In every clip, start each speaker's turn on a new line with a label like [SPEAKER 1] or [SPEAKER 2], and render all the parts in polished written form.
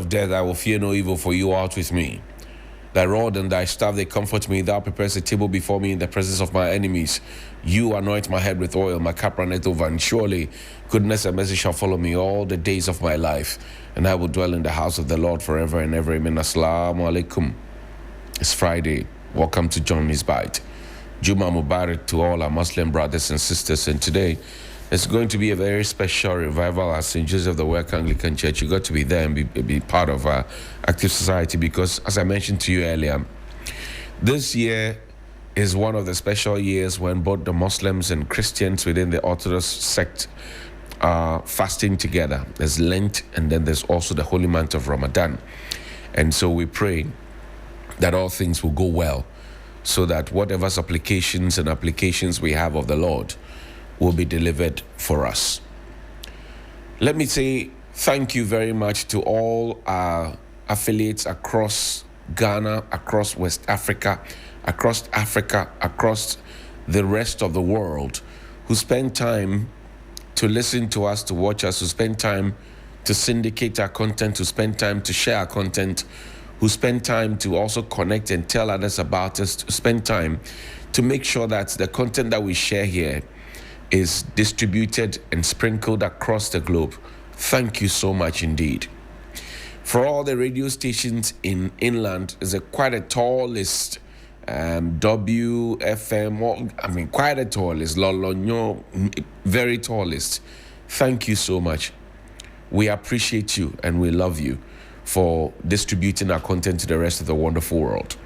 [SPEAKER 1] of death, I will fear no evil, for you art with me. Thy rod and thy staff, they comfort me. Thou preparest a table before me in the presence of my enemies. You anoint my head with oil, my cup runneth over. And surely goodness and mercy shall follow me all the days of my life. And I will dwell in the house of the Lord forever and ever. Amen. Assalamu alaikum. It's Friday. Welcome to Johnnie's Bite. Juma Mubarak to all our Muslim brothers and sisters. And today, it's going to be a very special revival at St. Joseph the Work Anglican Church. You got to be there and be part of our active society because, as I mentioned to you earlier, this year is one of the special years when both the Muslims and Christians within the Orthodox sect are fasting together. There's Lent, and then there's also the holy month of Ramadan. And so we pray that all things will go well, so that whatever supplications and applications we have of the Lord will be delivered for us. Let me say thank you very much to all our affiliates across Ghana, across West Africa, across the rest of the world, who spend time to listen to us, to watch us, who spend time to syndicate our content, who spend time to share our content, who spend time to also connect and tell others about us, to spend time to make sure that the content that we share here is distributed and sprinkled across the globe. Thank you so much indeed. For all the radio stations in inland, is quite a tall list. WFM, quite a tall list. Lolonyo, very tall list. Thank you so much. We appreciate you and we love you for distributing our content to the rest of the wonderful world.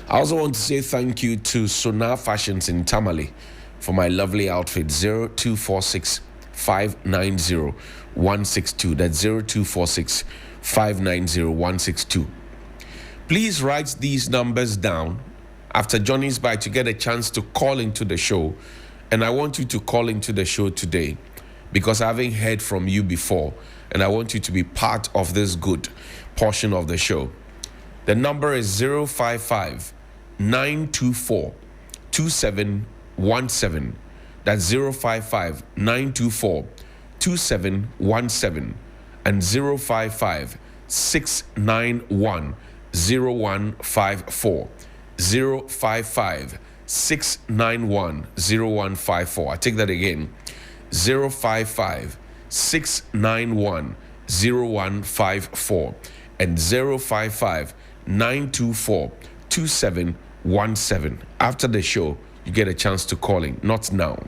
[SPEAKER 1] I also want to say thank you to Sonar Fashions in Tamale for my lovely outfit. 0246 590 162. That's 0246 590 162. Please write these numbers down after Johnnie's Bite to get a chance to call into the show. And I want you to call into the show today because I haven't heard from you before. And I want you to be part of this good portion of the show. The number is 055 924 2717. That's 055 924 2717 and 055 691 0154. 055 691 0154. I take that again. 055 691 0154 and 055 924 2717. After the show, you get a chance to call in, not now.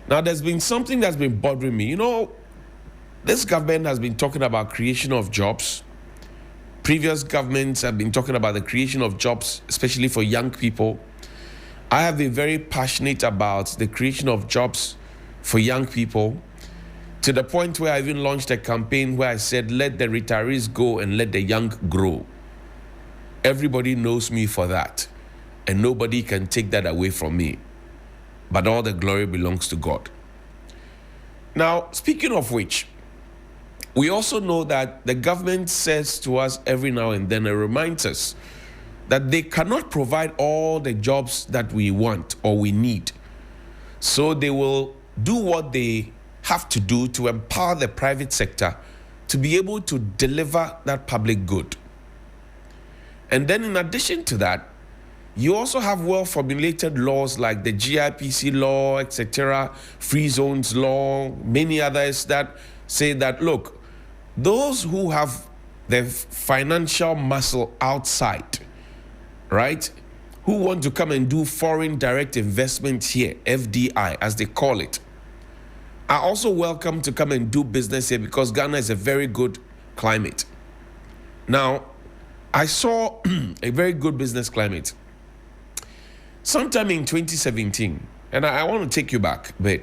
[SPEAKER 1] Now, there's been something that's been bothering me. You know, this government has been talking about creation of jobs. Previous governments have been talking about the creation of jobs, especially for young people. I have been very passionate about the creation of jobs for young people, to the point where I even launched a campaign where I said, let the retirees go and let the young grow. Everybody knows me for that, and nobody can take that away from me. But all the glory belongs to God. Now, speaking of which, we also know that the government says to us every now and then, it reminds us that they cannot provide all the jobs that we want or we need. So they will do what they have to do to empower the private sector to be able to deliver that public good. And then in addition to that, you also have well-formulated laws like the GIPC law, etc., free zones law, many others that say that, look, those who have the financial muscle outside, right, who want to come and do foreign direct investment here, FDI, as they call it, are also welcome to come and do business here because Ghana is a very good climate. Now, I saw a very good business climate sometime in 2017, and I want to take you back, but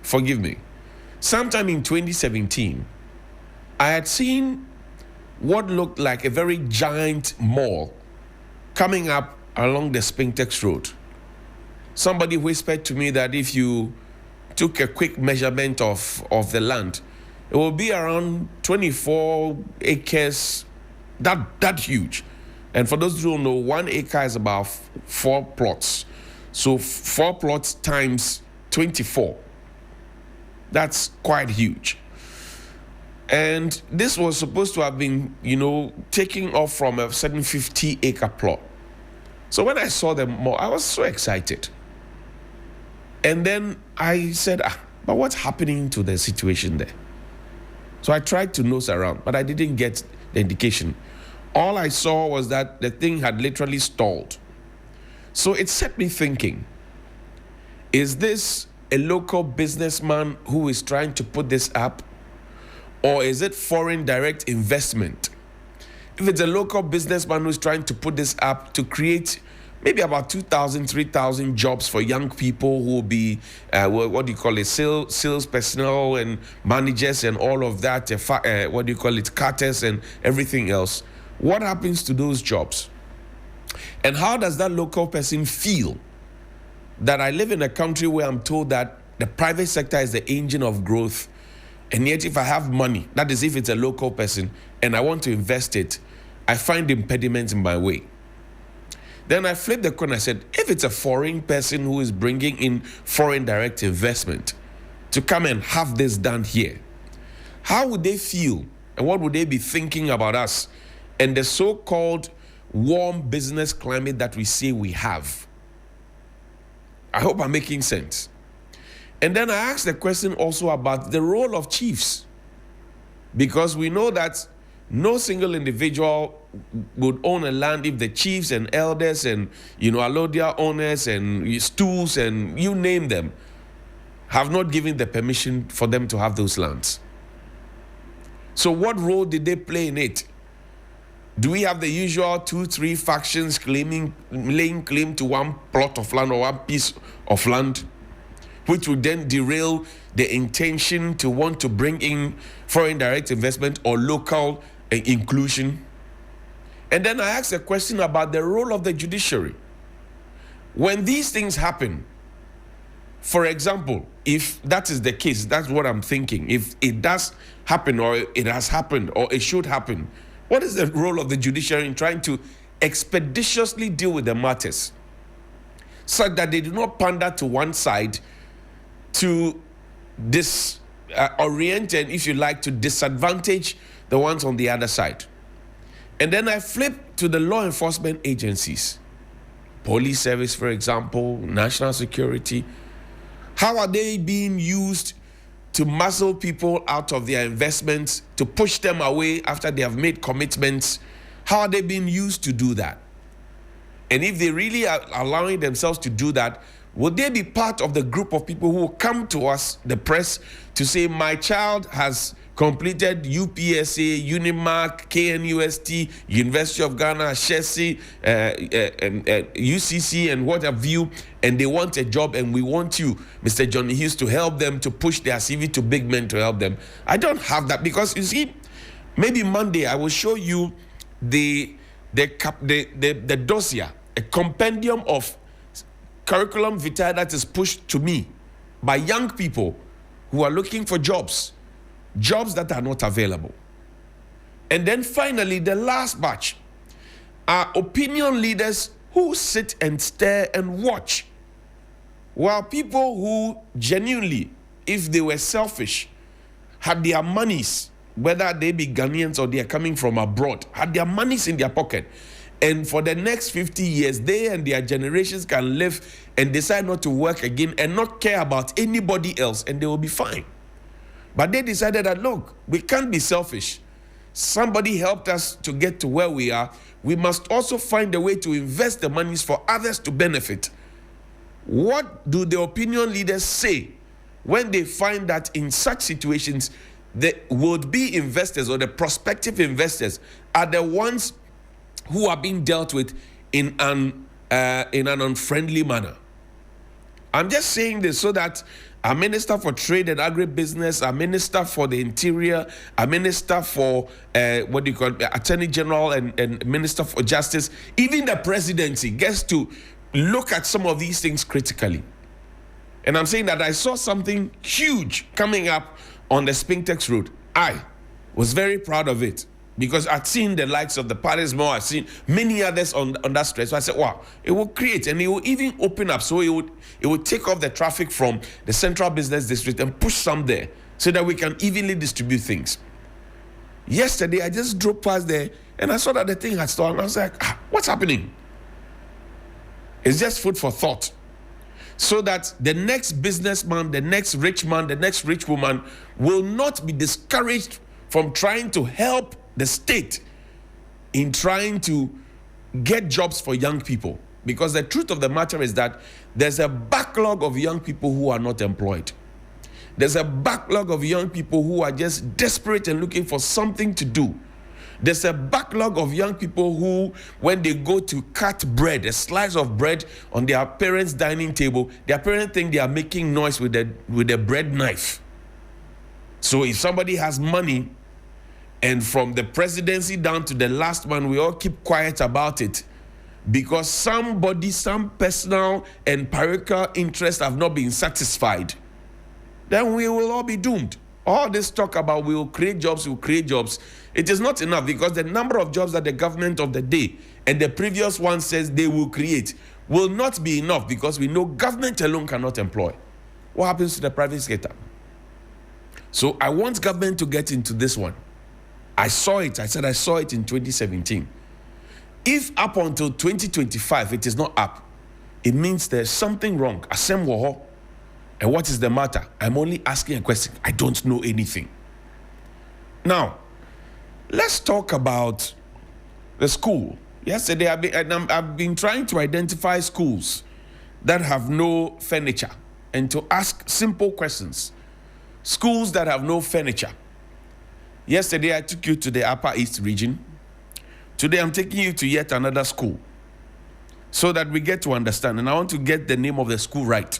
[SPEAKER 1] forgive me. Sometime in 2017, I had seen what looked like a very giant mall coming up along the Spintex Road. Somebody whispered to me that if you took a quick measurement of the land, it will be around 24 acres, that huge. And for those who don't know, 1 acre is about 4 plots. So 4 plots times 24. That's quite huge. And this was supposed to have been, taking off from a certain 50-acre plot. So when I saw them more, I was so excited. And then I said, but what's happening to the situation there? So I tried to nose around, but I didn't get the indication. All I saw was that the thing had literally stalled. So it set me thinking, is this a local businessman who is trying to put this up? Or is it foreign direct investment? If it's a local businessman who's trying to put this up to create maybe about 2,000, 3,000 jobs for young people who will be, sales personnel and managers and all of that, carters and everything else. What happens to those jobs? And how does that local person feel that I live in a country where I'm told that the private sector is the engine of growth, and yet if I have money, that is if it's a local person, and I want to invest it, I find impediments in my way? Then I flipped the coin. I said, if it's a foreign person who is bringing in foreign direct investment to come and have this done here, how would they feel and what would they be thinking about us and the so-called warm business climate that we say we have? I hope I'm making sense. And then I asked the question also about the role of chiefs, because we know that no single individual would own a land if the chiefs and elders and alodia owners and stools and you name them have not given the permission for them to have those lands. So what role did they play in it? Do we have the usual 2-3 factions laying claim to one plot of land or one piece of land, which would then derail the intention to want to bring in foreign direct investment or local inclusion? And then I asked a question about the role of the judiciary. When these things happen, for example, if that is the case, that's what I'm thinking. If it does happen or it has happened or it should happen, what is the role of the judiciary in trying to expeditiously deal with the matters such that they do not pander to one side to orient and, if you like, to disadvantage the ones on the other side? And then I flip to the law enforcement agencies, police service, for example, national security. How are they being used to muzzle people out of their investments, to push them away after they have made commitments? How are they being used to do that? And if they really are allowing themselves to do that, would they be part of the group of people who will come to us, the press, to say, my child has completed UPSA, Unimark, KNUST, University of Ghana, Chelsea, UCC, and what have you, and they want a job, and we want you, Mr. Johnnie Hughes, to help them, to push their CV to big men to help them? I don't have that, because you see, maybe Monday I will show you the dossier, a compendium of curriculum vitae that is pushed to me by young people who are looking for jobs that are not available. And then finally, the last batch are opinion leaders who sit and stare and watch, while people who genuinely, if they were selfish, had their monies, whether they be Ghanaians or they are coming from abroad, had their monies in their pocket, and for the next 50 years, they and their generations can live and decide not to work again and not care about anybody else, and they will be fine. But they decided that, look, we can't be selfish. Somebody helped us to get to where we are. We must also find a way to invest the monies for others to benefit. What do the opinion leaders say when they find that in such situations, the would-be investors or the prospective investors are the ones who are being dealt with in an unfriendly manner? I'm just saying this so that our Minister for Trade and Agribusiness, our Minister for the Interior, our Minister for Attorney General and Minister for Justice, even the presidency gets to look at some of these things critically. And I'm saying that I saw something huge coming up on the Spintex Road. I was very proud of it, because I'd seen the likes of the Paris Mall, I've seen many others on that stretch. So I said, wow, it will create, and it will even open up. So it would take off the traffic from the central business district and push some there so that we can evenly distribute things. Yesterday, I just drove past there and I saw that the thing had stolen. I was like, what's happening? It's just food for thought. So that the next businessman, the next rich man, the next rich woman will not be discouraged from trying to help the state in trying to get jobs for young people. Because the truth of the matter is that there's a backlog of young people who are not employed. There's a backlog of young people who are just desperate and looking for something to do. There's a backlog of young people who, when they go to cut bread, a slice of bread on their parents' dining table, their parents think they are making noise with the bread knife. So if somebody has money, and from the presidency down to the last one, we all keep quiet about it because some personal and parochial interests have not been satisfied, then we will all be doomed. All this talk about we will create jobs, it is not enough because the number of jobs that the government of the day and the previous one says they will create will not be enough because we know government alone cannot employ. What happens to the private sector? So I want government to get into this one. I saw it in 2017. If up until 2025 it is not up, it means there's something wrong. Asem woho. And what is the matter? I'm only asking a question. I don't know anything. Now, let's talk about the school. Yesterday, I've been trying to identify schools that have no furniture and to ask simple questions. Schools that have no furniture. Yesterday, I took you to the Upper East region. Today, I'm taking you to yet another school so that we get to understand. And I want to get the name of the school right.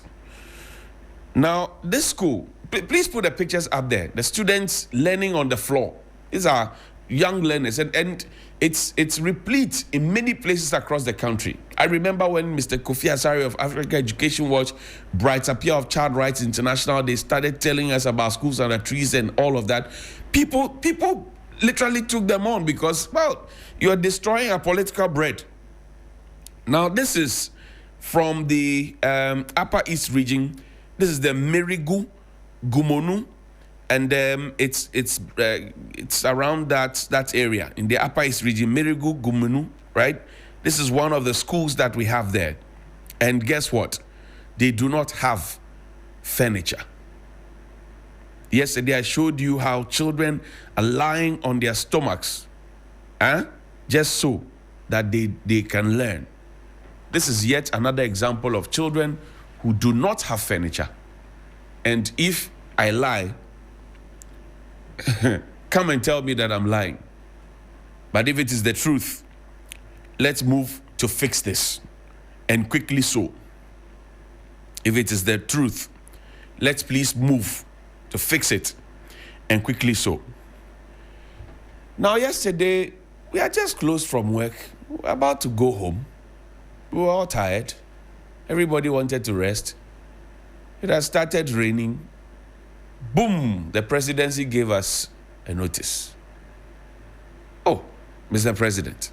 [SPEAKER 1] Now, this school, please put the pictures up there. The students learning on the floor. These are young learners, and it's replete in many places across the country. I remember when Mr. Kofi Asari of Africa Education Watch, Bright Appeal of Child Rights International, they started telling us about schools under trees and all of that. People literally took them on because, well, you're destroying our political bread. Now, this is from the Upper East region. This is the Merigu, Gumonu, and it's around that area in the Upper East region, Merigu, Gumonu, right? This is one of the schools that we have there. And guess what? They do not have furniture. Yesterday, I showed you how children are lying on their stomachs, just so that they can learn. This is yet another example of children who do not have furniture. And if I lie, come and tell me that I'm lying. But if it is the truth, let's move to fix this, and quickly so. If it is the truth, let's please move to fix it, and quickly so. Now, yesterday, we had just closed from work. We were about to go home. We were all tired. Everybody wanted to rest. It had started raining. Boom, the presidency gave us a notice. Oh, Mr. President,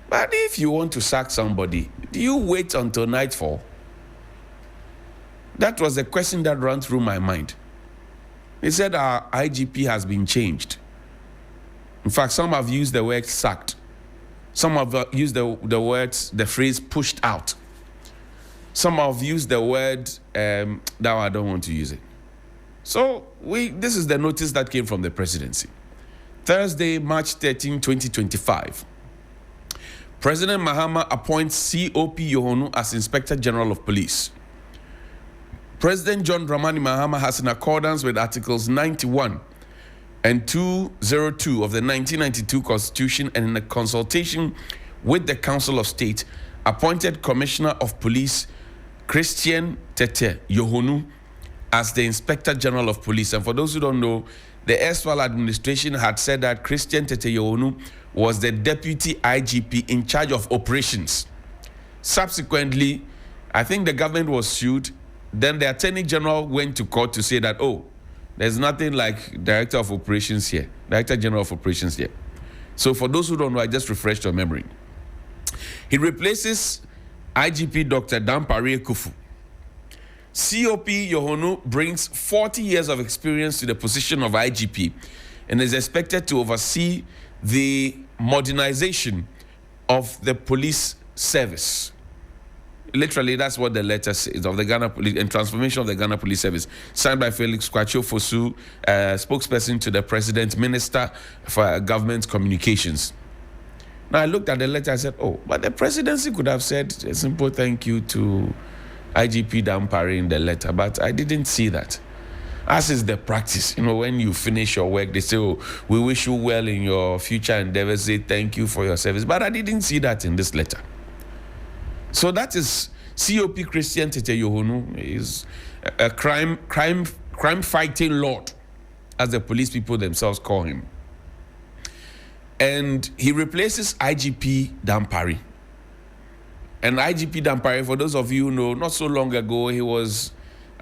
[SPEAKER 1] but if you want to sack somebody, do you wait until nightfall? That was the question that ran through my mind. He said our IGP has been changed. In fact, some have used the word sacked. Some have used the phrase pushed out. Some have used the word, now I don't want to use it. So this is the notice that came from the presidency. Thursday, March 13, 2025. President Mahama appoints COP Yohonu as Inspector General of Police. President John Dramani Mahama has, in accordance with Articles 91 and 202 of the 1992 Constitution and in a consultation with the Council of State, appointed Commissioner of Police Christian Tete Yohonu as the Inspector General of Police. And for those who don't know, the erstwhile administration had said that Christian Tete Yohonu was the Deputy IGP in charge of operations. Subsequently, I think the government was sued. Then the Attorney General went to court to say that, oh, there's nothing like Director of Operations here, Director General of Operations here. So for those who don't know, I just refreshed your memory. He replaces IGP Dr. Dampare Kufu. COP Yohonu brings 40 years of experience to the position of IGP and is expected to oversee the modernization of the police service. Literally, that's what the letter says, of the Ghana Police and transformation of the Ghana Police Service, signed by Felix Kwacho Fosu, spokesperson to the President, Minister for Government Communications. Now, I looked at the letter, I said, oh, but the presidency could have said a simple thank you to IGP Dampare in the letter, but I didn't see that. As is the practice, when you finish your work, they say, oh, we wish you well in your future endeavors, say thank you for your service. But I didn't see that in this letter. So that is COP Christian Tete Yohonu, is a crime fighting lord, as the police people themselves call him. And he replaces IGP Dampare. And IGP Dampare, for those of you who know, not so long ago, he was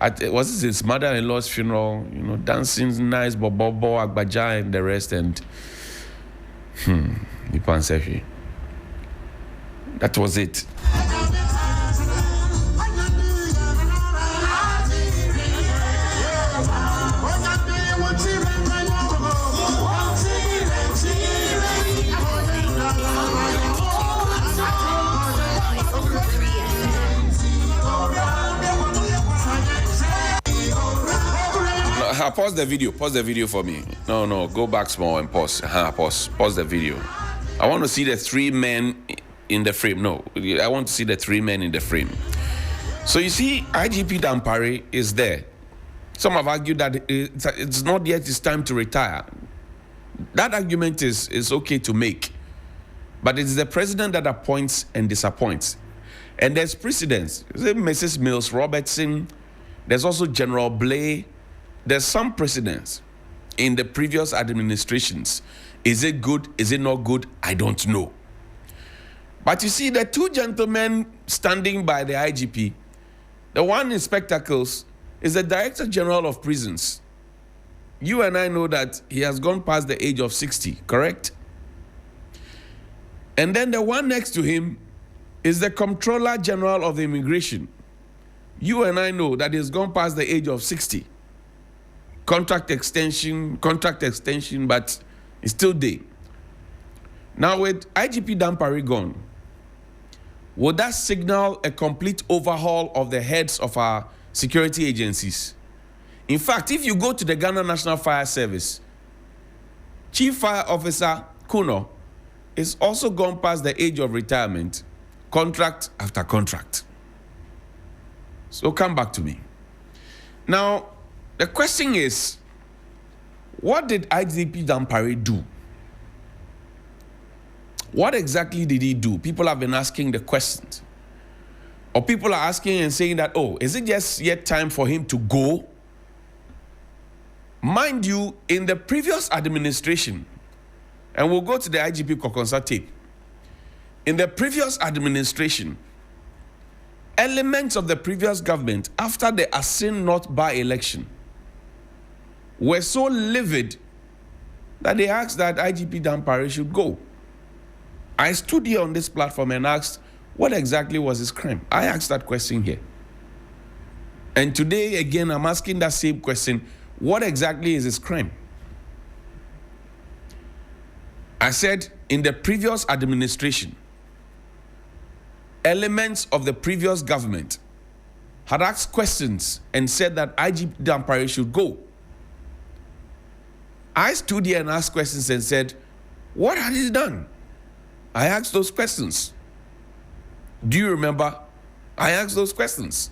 [SPEAKER 1] his mother-in-law's funeral, dancing nice, bobo, agbaja, and the rest, and that was it. Pause the video for me. No, go back small and pause. Pause the video. I want to see the three men in the frame. No, I want to see the three men in the frame. So you see, IGP Dampare is there. Some have argued that it's not yet his time to retire. That argument is okay to make. But it's the president that appoints and disappoints. And there's precedents. Mrs. Mills Robertson. There's also General Blay. There's some precedents in the previous administrations. Is it good? Is it not good? I don't know. But you see, the two gentlemen standing by the IGP, the one in spectacles is the Director General of Prisons. You and I know that he has gone past the age of 60, correct? And then the one next to him is the Comptroller General of the Immigration. You and I know that he's gone past the age of 60. Contract extension, but it's still there. Now with IGP Dampare gone, would that signal a complete overhaul of the heads of our security agencies? In fact, if you go to the Ghana National Fire Service, Chief Fire Officer Kuno is also gone past the age of retirement, contract after contract. So come back to me. Now, the question is, what did IGP Dampare do? What exactly did he do? People have been asking the questions. Or people are asking and saying that, oh, is it just yet time for him to go? Mind you, in the previous administration, and we'll go to the IGP Kokonsa tape. In the previous administration, elements of the previous government, after the Asin North by-election, were so livid that they asked that IGP Dampare should go. I stood here on this platform and asked, what exactly was his crime? I asked that question here. And today, again, I'm asking that same question. What exactly is his crime? I said, in the previous administration, elements of the previous government had asked questions and said that IGP Dampare should go. I stood here and asked questions and said, what had he done? I asked those questions. Do you remember? I asked those questions.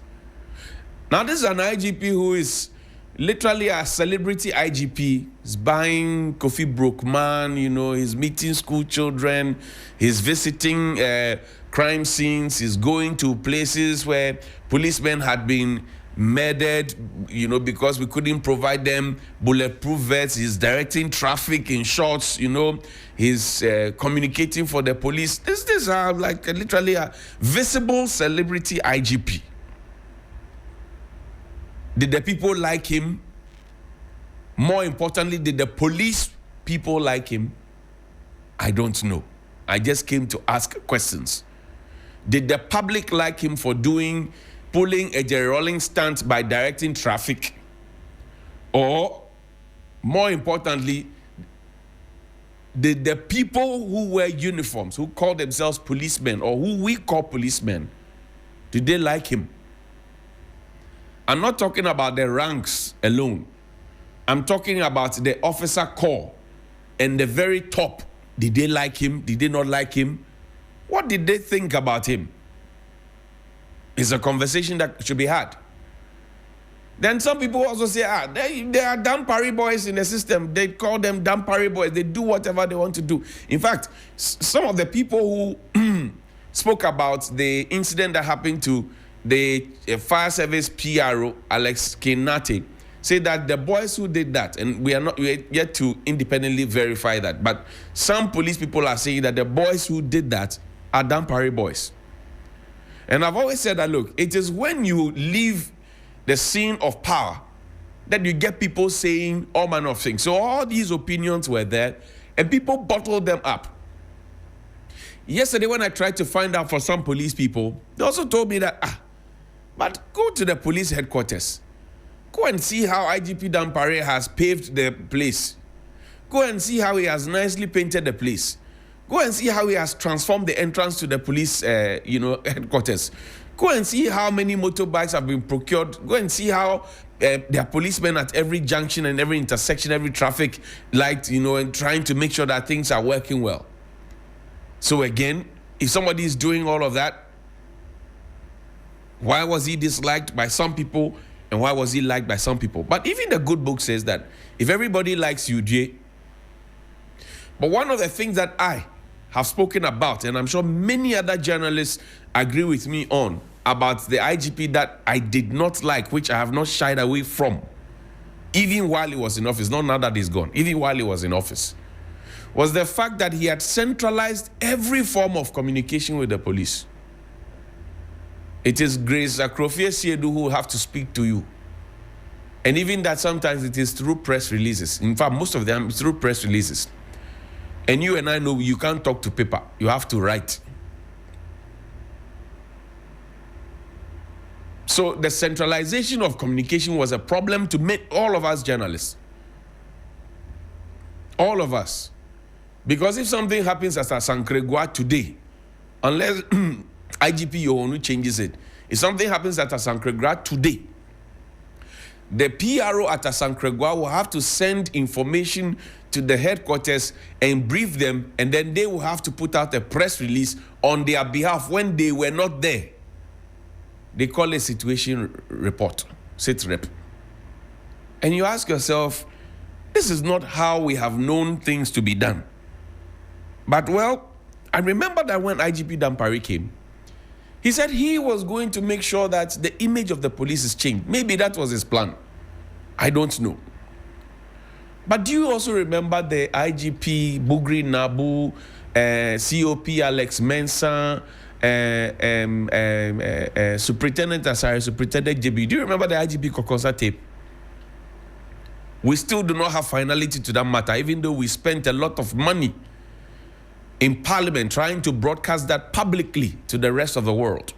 [SPEAKER 1] Now, this is an IGP who is literally a celebrity IGP. He's buying Kofi Brookman, he's meeting school children, he's visiting crime scenes, he's going to places where policemen had been murdered, because we couldn't provide them bulletproof vests. He's directing traffic in shorts, he's communicating for the police. This is literally a visible celebrity IGP. Did the people like him? More importantly, did the police people like him? I don't know. I just came to ask questions. Did the public like him for pulling a Jerry Rawlings stunt by directing traffic? Or, more importantly, the people who wear uniforms, who call themselves policemen or who we call policemen, did they like him? I'm not talking about the ranks alone. I'm talking about the officer corps and the very top. Did they like him? Did they not like him? What did they think about him? It's a conversation that should be had. Then some people also say, they are Dampari boys in the system. They call them Dampari boys. They do whatever they want to do. In fact, some of the people who spoke about the incident that happened to the fire service PRO, Alex Kenate, say that the boys who did that, and we are yet to independently verify that, but some police people are saying that the boys who did that are Dampari boys. And I've always said that, look, it is when you leave the scene of power that you get people saying all manner of things. So all these opinions were there, and people bottled them up. Yesterday, when I tried to find out for some police people, they also told me that, but go to the police headquarters. Go and see how IGP Dampare has paved the place. Go and see how he has nicely painted the place. Go and see how he has transformed the entrance to the police, headquarters. Go and see how many motorbikes have been procured. Go and see how there are policemen at every junction and every intersection, every traffic light, and trying to make sure that things are working well. So again, if somebody is doing all of that, why was he disliked by some people and why was he liked by some people? But even the good book says that if everybody likes you, Jay, but one of the things that I have spoken about, and I'm sure many other journalists agree with me on, about the IGP that I did not like, which I have not shied away from, even while he was in office, not now that he's gone, even while he was in office, was the fact that he had centralized every form of communication with the police. It is Grace Akrofie Siedu who will have to speak to you. And even that sometimes it is through press releases. In fact, most of them is through press releases. And you and I know you can't talk to paper. You have to write. So the centralization of communication was a problem to all of us journalists. All of us. Because if something happens at Asankregwa today, unless IGP Yohonu changes it, if something happens at Asankregwa today, the PRO at Asankregwa will have to send information to the headquarters and brief them, and then they will have to put out a press release on their behalf when they were not there. They call it situation report, sit rep. And you ask yourself, this is not how we have known things to be done. But well, I remember that when IGP Dampare came, he said he was going to make sure that the image of the police is changed. Maybe that was his plan. I don't know. But do you also remember the IGP Bugri Nabu, COP Alex Mensah, Superintendent Asari, Superintendent JB? Do you remember the IGP Kokosa tape? We still do not have finality to that matter, even though we spent a lot of money in Parliament trying to broadcast that publicly to the rest of the world.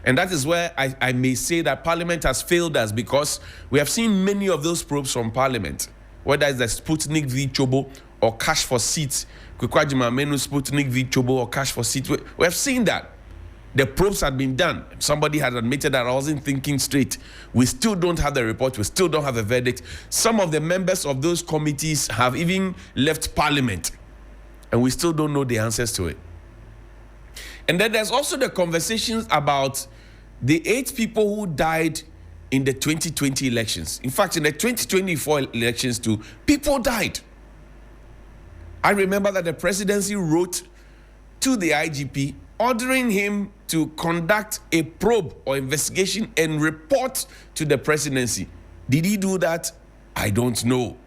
[SPEAKER 1] And that is where I may say that Parliament has failed us, because we have seen many of those probes from Parliament, whether it's the Sputnik v Chobo or Cash for Seats, Kwekwajima Menu Sputnik v Chobo or Cash for Seats. We have seen that. The probes had been done. Somebody had admitted that I wasn't thinking straight. We still don't have the report. We still don't have a verdict. Some of the members of those committees have even left Parliament, and we still don't know the answers to it. And then there's also the conversations about the 8 people who died in the 2020 elections. In fact, in the 2024 elections too, people died. I remember that the presidency wrote to the IGP ordering him to conduct a probe or investigation and report to the presidency. Did he do that? I don't know.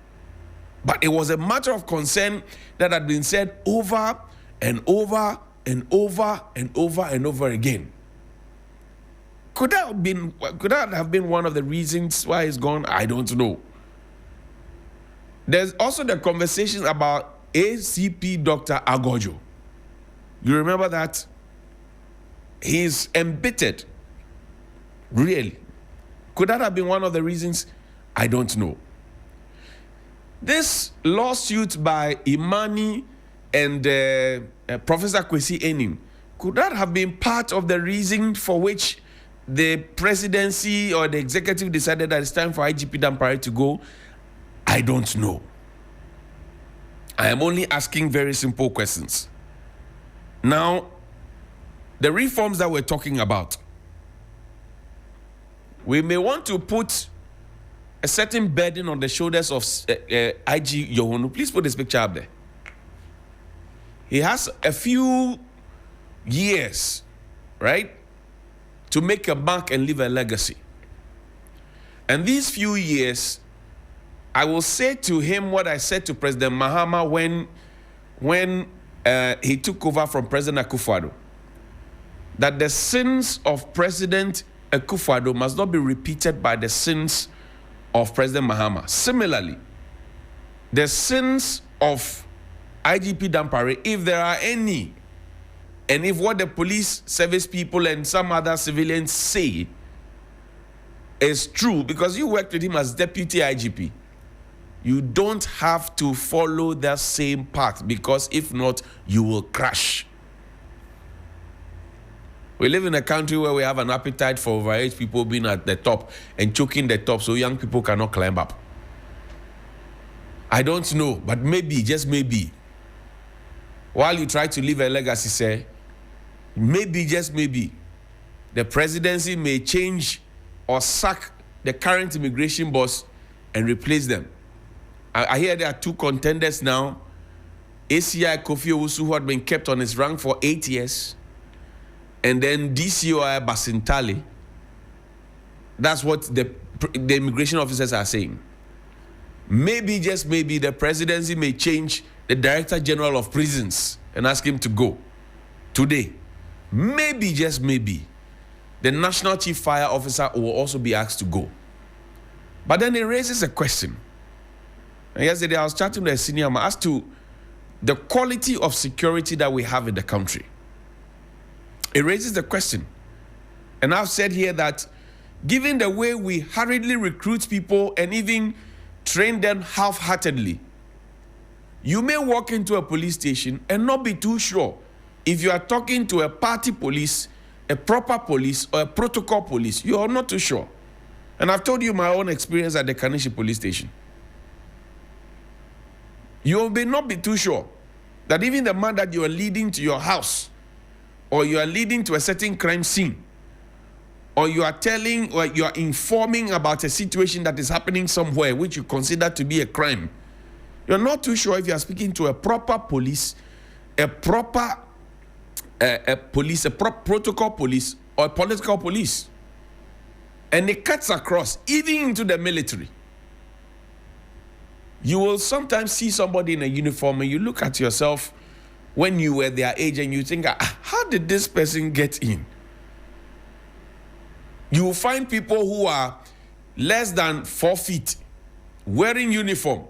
[SPEAKER 1] But it was a matter of concern that had been said over and over and over and over and over again. Could that have been one of the reasons why he's gone? I don't know. There's also the conversation about ACP Dr. Agojo. You remember that? He's embittered. Really. Could that have been one of the reasons? I don't know. This lawsuit by Imani and Professor Kwesi Enim, could that have been part of the reason for which the presidency or the executive decided that it's time for IGP Dampare to go? I don't know. I am only asking very simple questions. Now, the reforms that we're talking about, we may want to put a certain burden on the shoulders of IG Yohonu. Please put this picture up there. He has a few years, right, to make a mark and leave a legacy. And these few years, I will say to him what I said to President Mahama when he took over from President Akufo-Addo, that the sins of President Akufo-Addo must not be repeated by the sins of President Mahama. Similarly, the sins of IGP Dampare, if there are any, and if what the police service people and some other civilians say is true, because you worked with him as deputy IGP, you don't have to follow that same path, because if not, you will crash. We live in a country where we have an appetite for overage people being at the top and choking the top so young people cannot climb up. I don't know, but maybe, just maybe, while you try to leave a legacy, say, maybe, just maybe, the presidency may change or sack the current immigration boss and replace them. I hear there are two contenders now. ACI Kofi Owusu, who had been kept on his rank for 8 years, and then DCOI Basintali. That's what the immigration officers are saying. Maybe, just maybe, the presidency may change the Director General of Prisons and ask him to go today. Maybe, just maybe, the National Chief Fire Officer will also be asked to go. But then it raises a question. And yesterday I was chatting with a senior man as to the quality of security that we have in the country. It raises the question. And I've said here that given the way we hurriedly recruit people and even train them half-heartedly, you may walk into a police station and not be too sure if you are talking to a party police, a proper police, or a protocol police. You are not too sure. And I've told you my own experience at the Kanishi police station. You may not be too sure that even the man that you are leading to your house, or you are leading to a certain crime scene, or you are telling or you are informing about a situation that is happening somewhere which you consider to be a crime, you're not too sure if you are speaking to a proper police, a proper protocol police, or a political police. And it cuts across, even into the military. You will sometimes see somebody in a uniform and you look at yourself when you were their age and you think, how did this person get in? You will find people who are less than 4 feet wearing uniform.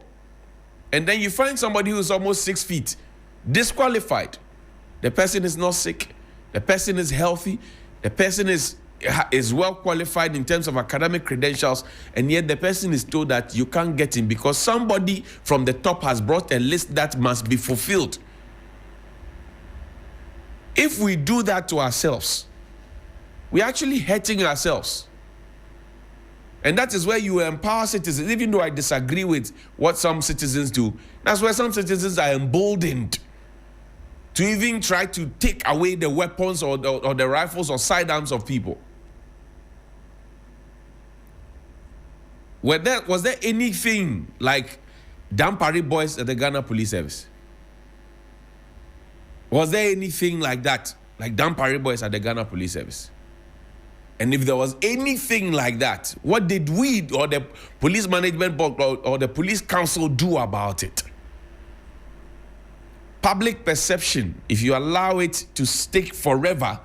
[SPEAKER 1] And then you find somebody who is almost 6 feet, disqualified. The person is not sick. The person is healthy. The person is well qualified in terms of academic credentials, and yet the person is told that you can't get in because somebody from the top has brought a list that must be fulfilled. If we do that to ourselves, we're actually hurting ourselves. And that is where you empower citizens, even though I disagree with what some citizens do. That's where some citizens are emboldened to even try to take away the weapons or the rifles or sidearms of people. Was there anything like Dampare boys at the Ghana Police Service? Was there anything like that, like Dampare boys at the Ghana Police Service? And if there was anything like that, what did we or the police management board or the police council do about it? Public perception, if you allow it to stick forever,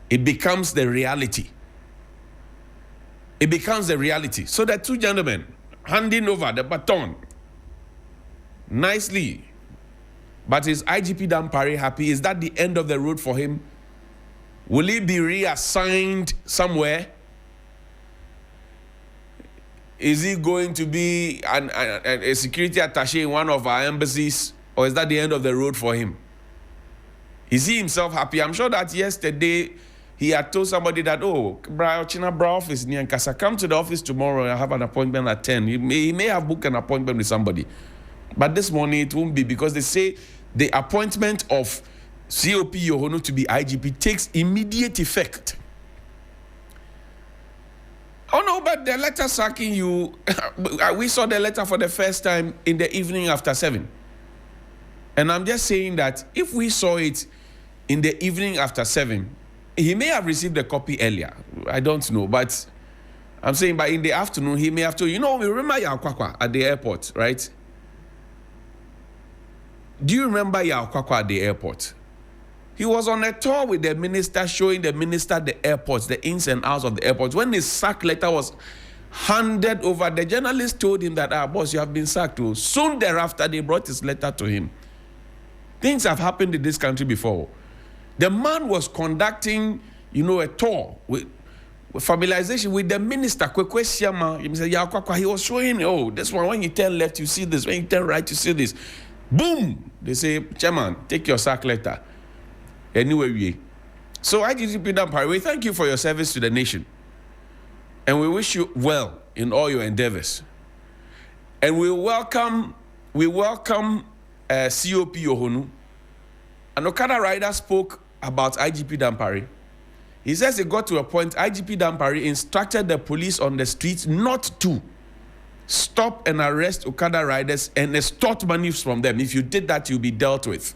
[SPEAKER 1] it becomes the reality. It becomes the reality. So the two gentlemen handing over the baton nicely. But is IGP Dampare happy? Is that the end of the road for him? Will he be reassigned somewhere? Is he going to be a security attaché in one of our embassies? Or is that the end of the road for him? Is he himself happy? I'm sure that yesterday he had told somebody that, oh, China Bra office, Nyankasa, come to the office tomorrow and I have an appointment at 10. He may have booked an appointment with somebody. But this morning it won't be, because they say the appointment of COP Yohono to be IGP takes immediate effect. Oh no, but the letter sacking you, we saw the letter for the first time in the evening after 7. And I'm just saying that if we saw it in the evening after 7, he may have received a copy earlier. I don't know, but I'm saying, but in the afternoon, he may have to, we remember Yakwakwa at the airport, right? Do you remember Yakwakwa at the airport? He was on a tour with the minister, showing the minister the airports, the ins and outs of the airports. When his sack letter was handed over, the journalist told him that, boss, you have been sacked too. Soon thereafter, they brought his letter to him. Things have happened in this country before. The man was conducting, a tour with familiarization with the minister, Kwekwe Siama. He was showing, this one, when you turn left, you see this. When you turn right, you see this. Boom! They say, Chairman, take your sack letter. Anyway, so IGP Dampare, we thank you for your service to the nation. And we wish you well in all your endeavors. And we welcome COP Yohono. An Okada rider spoke about IGP Dampare. He says it got to a point, IGP Dampare instructed the police on the streets not to stop and arrest Okada riders and extort money from them. If you did that, you'll be dealt with.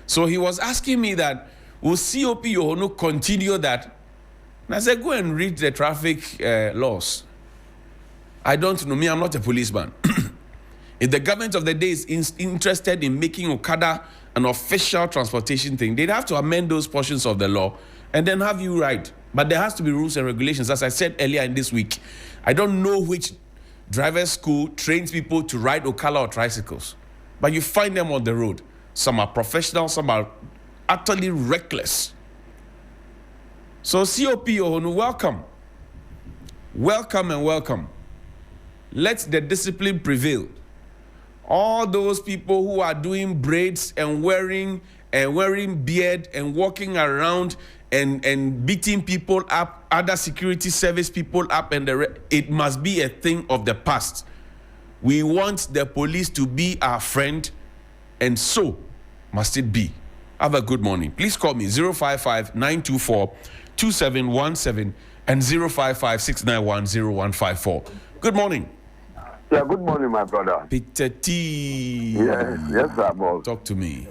[SPEAKER 1] So he was asking me that, will COP Yohono continue that? And I said, go and read the traffic laws. I don't know. Me, I'm not a policeman. If the government of the day is interested in making Okada an official transportation thing, they'd have to amend those portions of the law and then have you ride. But there has to be rules and regulations. As I said earlier in this week, I don't know which driver's school trains people to ride Okada or tricycles, but you find them on the road. Some are professional, some are utterly reckless. So COP Yohono, welcome. Welcome and welcome. Let the discipline prevail. All those people who are doing braids and wearing beard and walking around and beating people up, other security service people up, and it must be a thing of the past. We want the police to be our friend, and so must it be. Have a good morning. Please call me 055-924-2717 and 055-691-0154. Good morning.
[SPEAKER 2] Yeah, good morning, my brother.
[SPEAKER 1] Peter T.
[SPEAKER 2] Yes, sir, boss.
[SPEAKER 1] Talk to me.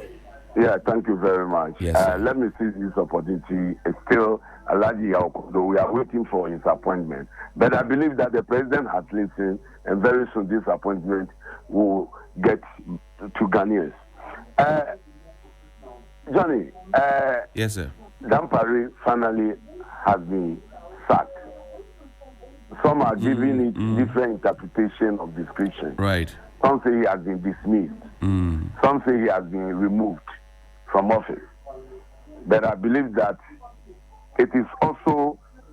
[SPEAKER 2] Yeah, thank you very much.
[SPEAKER 1] Yes,
[SPEAKER 2] let me seize this opportunity. It's still Alaji Yaokodo. We are waiting for his appointment. But I believe that the president has listened, and very soon this appointment will get to Ghanaians. Johnny.
[SPEAKER 1] Yes, sir.
[SPEAKER 2] Dampare finally has been sacked. Some are giving it different interpretation of description.
[SPEAKER 1] Right.
[SPEAKER 2] Some say he has been dismissed. Some say he has been removed from office. But I believe that it is also